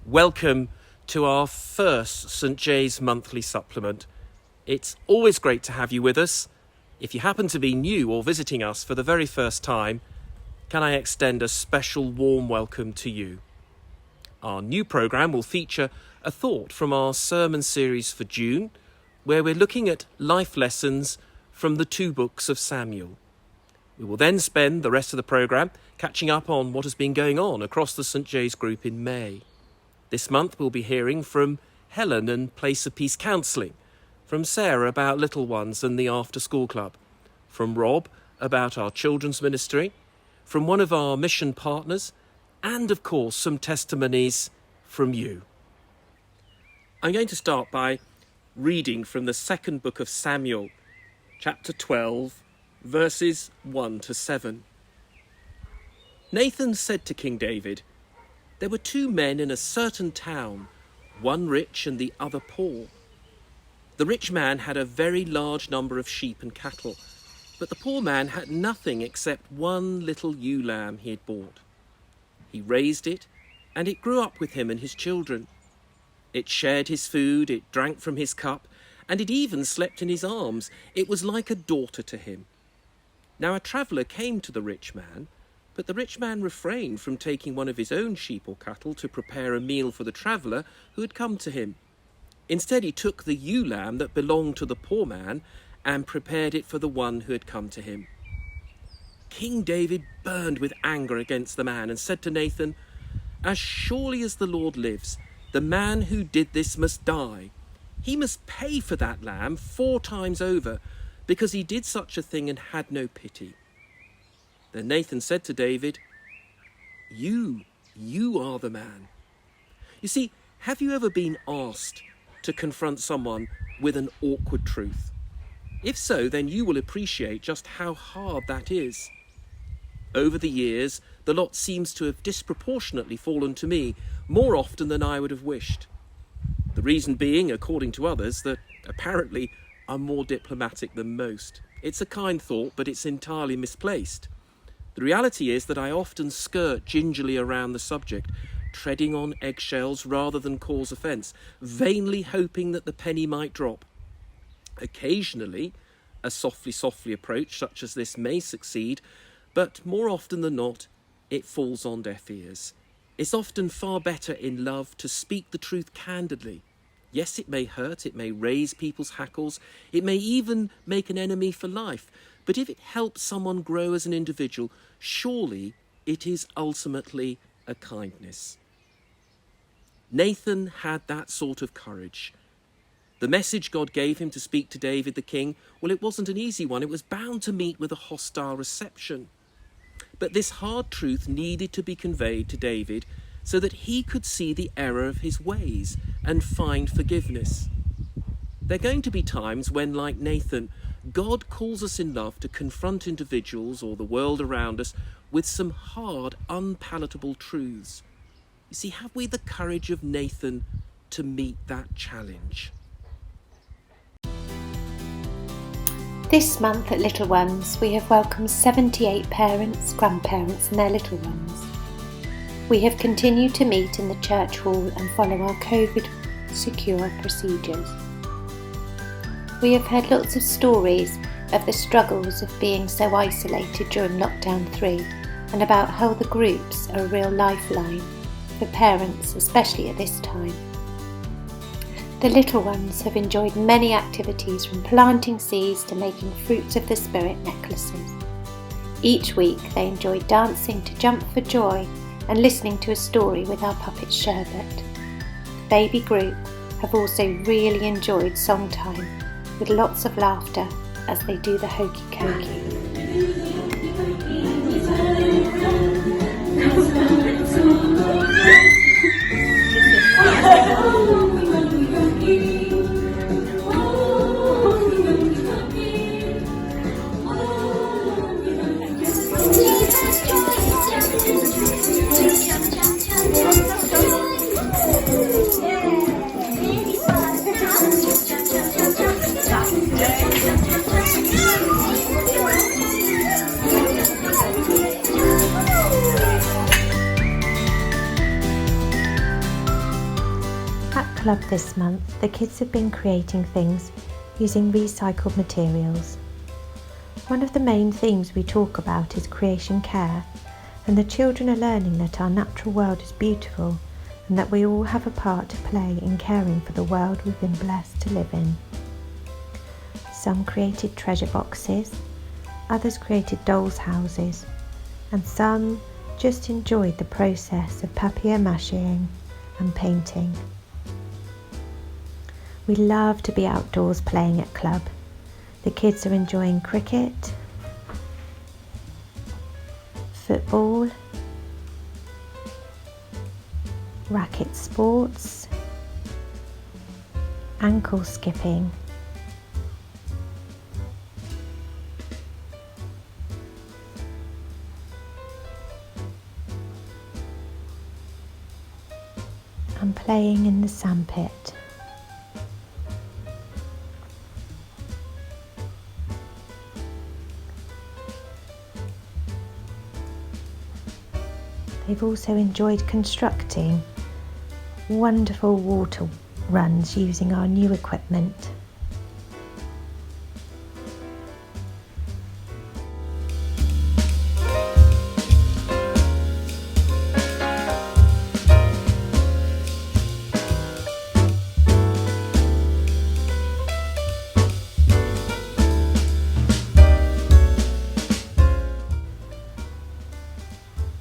Welcome to our first St J's monthly supplement. It's always great to have you with us. If you happen to be new or visiting us for the very first time, can I extend a special warm welcome to you. Our new programme will feature a thought from our sermon series for June, where we're looking at life lessons from the 2 books of Samuel. We will then spend the rest of the programme catching up on what has been going on across the St J's group in May. This month we'll be hearing from Helen and Place of Peace Counselling, from Sarah about little ones and the after-school club, from Rob about our children's ministry, from one of our mission partners, and of course some testimonies from you. I'm going to start by reading from the 2nd book of Samuel, chapter 12, verses 1 to 7. Nathan said to King David, "There were 2 men in a certain town, one rich and the other poor. The rich man had a very large number of sheep and cattle, but the poor man had nothing except one little ewe lamb he had bought. He raised it, and it grew up with him and his children. It shared his food, it drank from his cup, and it even slept in his arms. It was like a daughter to him. Now a traveller came to the rich man, but the rich man refrained from taking one of his own sheep or cattle to prepare a meal for the traveller who had come to him. Instead, he took the ewe lamb that belonged to the poor man and prepared it for the one who had come to him. King David burned with anger against the man and said to Nathan, 'As surely as the Lord lives, the man who did this must die. He must pay for that lamb 4 times over, because he did such a thing and had no pity.' Then Nathan said to David, You are the man." You see, have you ever been asked to confront someone with an awkward truth? If so, then you will appreciate just how hard that is. Over the years, the lot seems to have disproportionately fallen to me, more often than I would have wished. The reason being, according to others, that apparently I'm more diplomatic than most. It's a kind thought, but it's entirely misplaced. The reality is that I often skirt gingerly around the subject, treading on eggshells rather than cause offence, vainly hoping that the penny might drop. Occasionally, a softly approach such as this may succeed, but more often than not, it falls on deaf ears. It's often far better in love to speak the truth candidly. Yes, it may hurt, it may raise people's hackles, it may even make an enemy for life, but if it helps someone grow as an individual, surely it is ultimately a kindness. Nathan had that sort of courage. The message God gave him to speak to David the king, well, it wasn't an easy one. It was bound to meet with a hostile reception. But this hard truth needed to be conveyed to David so that he could see the error of his ways and find forgiveness. There are going to be times when, like Nathan, God calls us in love to confront individuals or the world around us with some hard, unpalatable truths. You see, have we the courage of Nathan to meet that challenge? This month at Little Ones, we have welcomed 78 parents, grandparents and their little ones. We have continued to meet in the church hall and follow our COVID-secure procedures. We have heard lots of stories of the struggles of being so isolated during lockdown 3 and about how the groups are a real lifeline for parents, especially at this time. The little ones have enjoyed many activities, from planting seeds to making fruits of the spirit necklaces. Each week they enjoyed dancing to Jump for Joy and listening to a story with our puppet Sherbet. The baby group have also really enjoyed song time with lots of laughter as they do the hokey cokey. club this month, the kids have been creating things using recycled materials. One of the main themes we talk about is creation care, and the children are learning that our natural world is beautiful and that we all have a part to play in caring for the world we've been blessed to live in. Some created treasure boxes, others created dolls' houses, and some just enjoyed the process of papier-mâchéing and painting. We love to be outdoors playing at club. The kids are enjoying cricket, football, racket sports, ankle skipping, and playing in the sandpit. They've also enjoyed constructing wonderful water runs using our new equipment.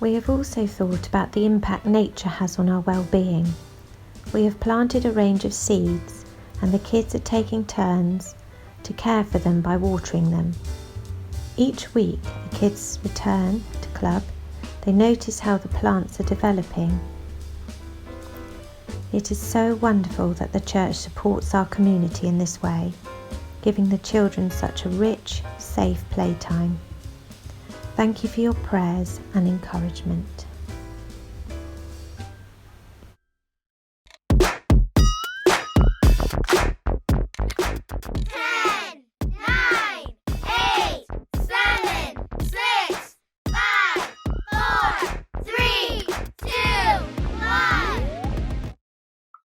We have also thought about the impact nature has on our well-being. We have planted a range of seeds and the kids are taking turns to care for them by watering them. Each week the kids return to club, they notice how the plants are developing. It is so wonderful that the church supports our community in this way, giving the children such a rich, safe playtime. Thank you for your prayers and encouragement.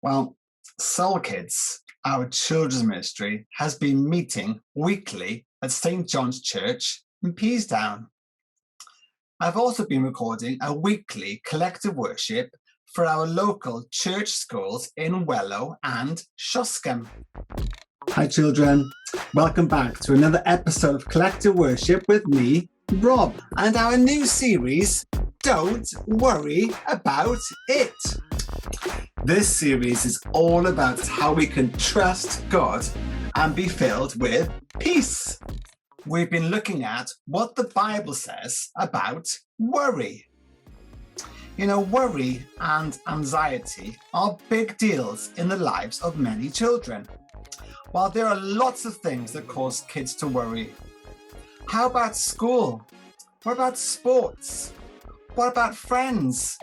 Well, Soul Kids, our children's ministry, has been meeting weekly at St. John's Church in Peasdown. I've also been recording a weekly collective worship for our local church schools in Wellow and Shoscombe. Hi children, welcome back to another episode of Collective Worship with me, Rob, and our new series, Don't Worry About It. This series is all about how we can trust God and be filled with peace. We've been looking at what the Bible says about worry. You know, worry and anxiety are big deals in the lives of many children. While there are lots of things that cause kids to worry, how about school? What about sports? What about friends?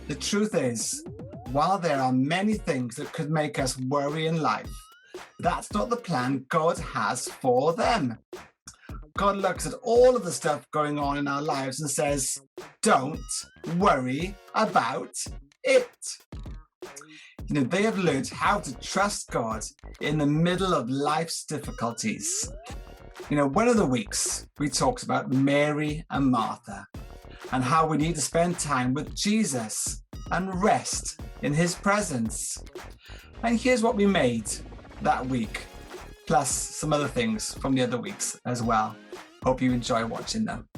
The truth is, while there are many things that could make us worry in life, that's not the plan God has for them. God looks at all of the stuff going on in our lives and says, don't worry about it. You know, they have learned how to trust God in the middle of life's difficulties. You know, one of the weeks we talked about Mary and Martha and how we need to spend time with Jesus and rest in his presence. And here's what we made that week, plus some other things from the other weeks as well. Hope you enjoy watching them.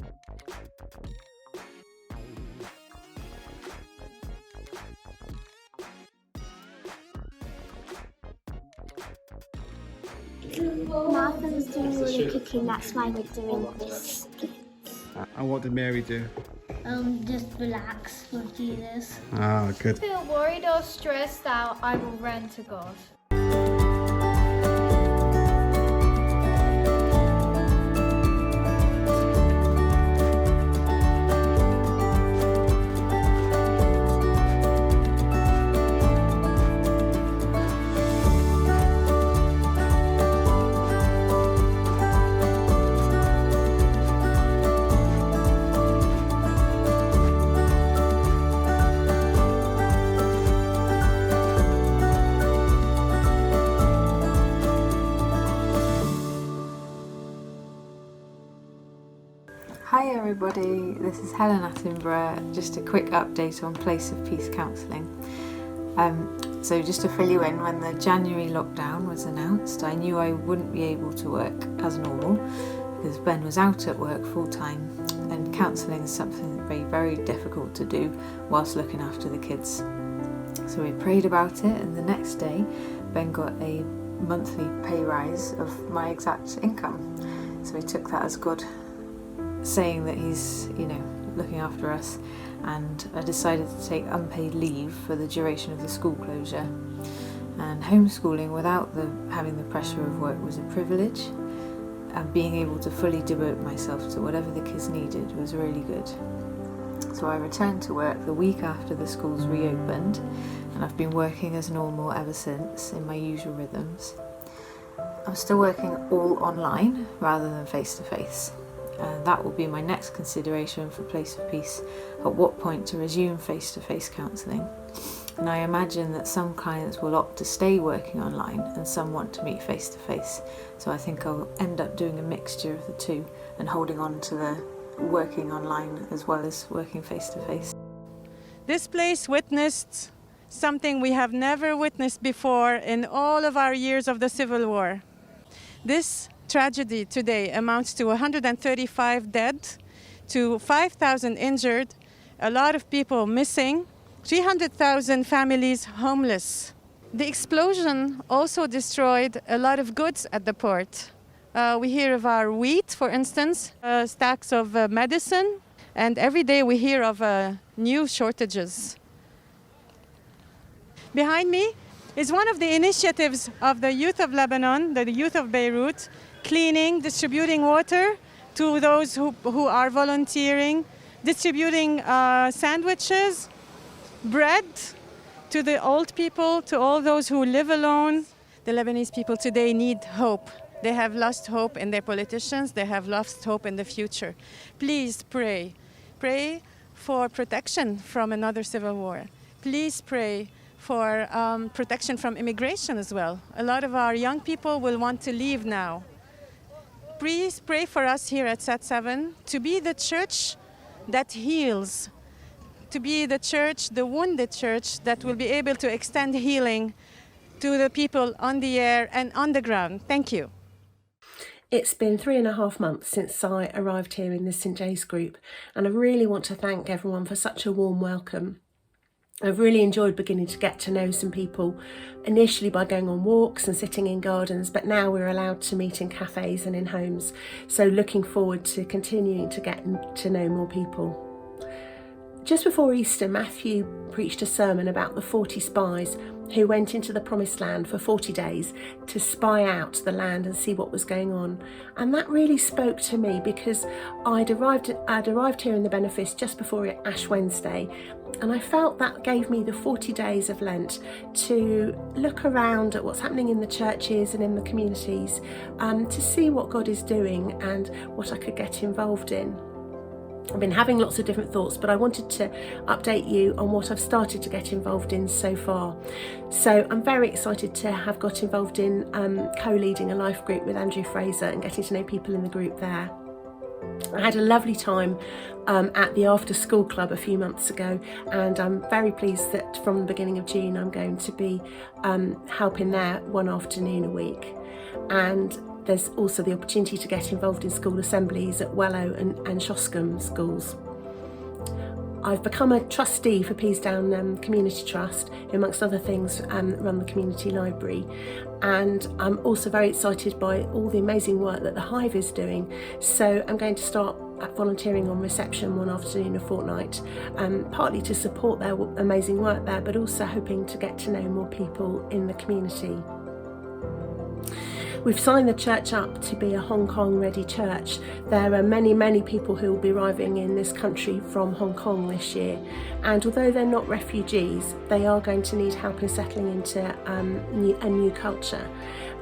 Martha was doing all the cooking, that's why we're doing this. And what did Mary do? Just relax with Jesus. Oh, good. If I feel worried or stressed out, I will run to God. Hi everybody, this is Helen Attenborough. Just a quick update on Place of Peace Counselling. So just to fill you in, when the January lockdown was announced, I knew I wouldn't be able to work as normal because Ben was out at work full time, and counselling is something very difficult to do whilst looking after the kids. So we prayed about it, and the next day Ben got a monthly pay rise of my exact income. So we took that as God saying that he's, looking after us, and I decided to take unpaid leave for the duration of the school closure. And homeschooling without having the pressure of work was a privilege, and being able to fully devote myself to whatever the kids needed was really good. So I returned to work the week after the schools reopened, and I've been working as normal ever since in my usual rhythms. I'm still working all online rather than face to face. And that will be my next consideration for Place of Peace, at what point to resume face-to-face counselling. And I imagine that some clients will opt to stay working online and some want to meet face-to-face. So I think I'll end up doing a mixture of the two and holding on to the working online as well as working face-to-face. This place witnessed something we have never witnessed before in all of our years of the Civil War. This tragedy today amounts to 135 dead, to 5,000 injured, a lot of people missing, 300,000 families homeless. The explosion also destroyed a lot of goods at the port. We hear of our wheat, for instance, stacks of medicine, and every day we hear of new shortages. Behind me is one of the initiatives of the youth of Lebanon, the youth of Beirut, cleaning, distributing water to those who are volunteering, distributing sandwiches, bread to the old people, to all those who live alone. The Lebanese people today need hope. They have lost hope in their politicians. They have lost hope in the future. Please pray. Pray for protection from another civil war. Please pray for protection from immigration as well. A lot of our young people will want to leave now. Please pray for us here at Sat7 to be the church that heals, to be the church, the wounded church, that will be able to extend healing to the people on the air and on the ground. Thank you. It's been 3.5 months since I arrived here in the St J's group, and I really want to thank everyone for such a warm welcome. I've really enjoyed beginning to get to know some people, initially by going on walks and sitting in gardens, but now we're allowed to meet in cafes and in homes. So looking forward to continuing to get to know more people. Just before Easter, Matthew preached a sermon about the 40 spies who went into the Promised Land for 40 days to spy out the land and see what was going on. And that really spoke to me because I'd arrived here in the benefice just before Ash Wednesday, and I felt that gave me the 40 days of Lent to look around at what's happening in the churches and in the communities, to see what God is doing and what I could get involved in. I've been having lots of different thoughts, but I wanted to update you on what I've started to get involved in so far. So I'm very excited to have got involved in co-leading a life group with Andrew Fraser and getting to know people in the group there. I had a lovely time at the after school club a few months ago, and I'm very pleased that from the beginning of June I'm going to be helping there one afternoon a week. And there's also the opportunity to get involved in school assemblies at Wellow and Shoscombe schools. I've become a trustee for Peasdown Community Trust, who amongst other things run the community library, and I'm also very excited by all the amazing work that the Hive is doing. So I'm going to start volunteering on reception one afternoon a fortnight, partly to support their amazing work there, but also hoping to get to know more people in the community. We've signed the church up to be a Hong Kong ready church. There are many people who will be arriving in this country from Hong Kong this year, and although they're not refugees, they are going to need help in settling into a new culture.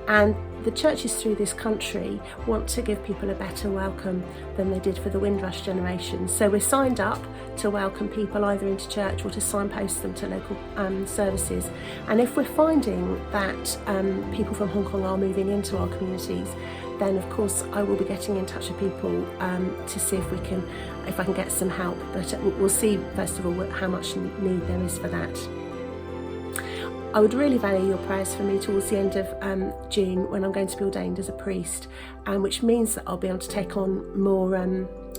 And the churches through this country want to give people a better welcome than they did for the Windrush generation. So we're signed up to welcome people either into church or to signpost them to local services. And if we're finding that people from Hong Kong are moving into our communities, then of course I will be getting in touch with people to see if I can get some help. But we'll see first of all how much need there is for that. I would really value your prayers for me towards the end of June, when I'm going to be ordained as a priest, which means that I'll be able to take on more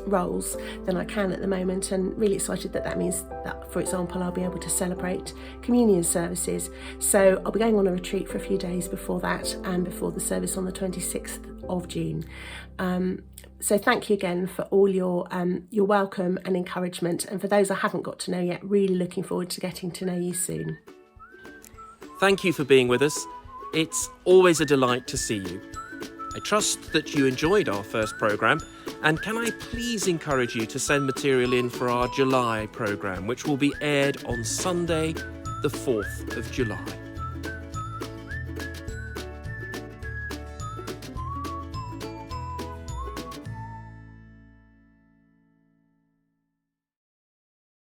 roles than I can at the moment, and really excited that means that, for example, I'll be able to celebrate communion services. So I'll be going on a retreat for a few days before that, and before the service on the 26th of June. So thank you again for all your welcome and encouragement, and for those I haven't got to know yet, really looking forward to getting to know you soon. Thank you for being with us. It's always a delight to see you. I trust that you enjoyed our first programme, and can I please encourage you to send material in for our July programme, which will be aired on Sunday, the 4th of July.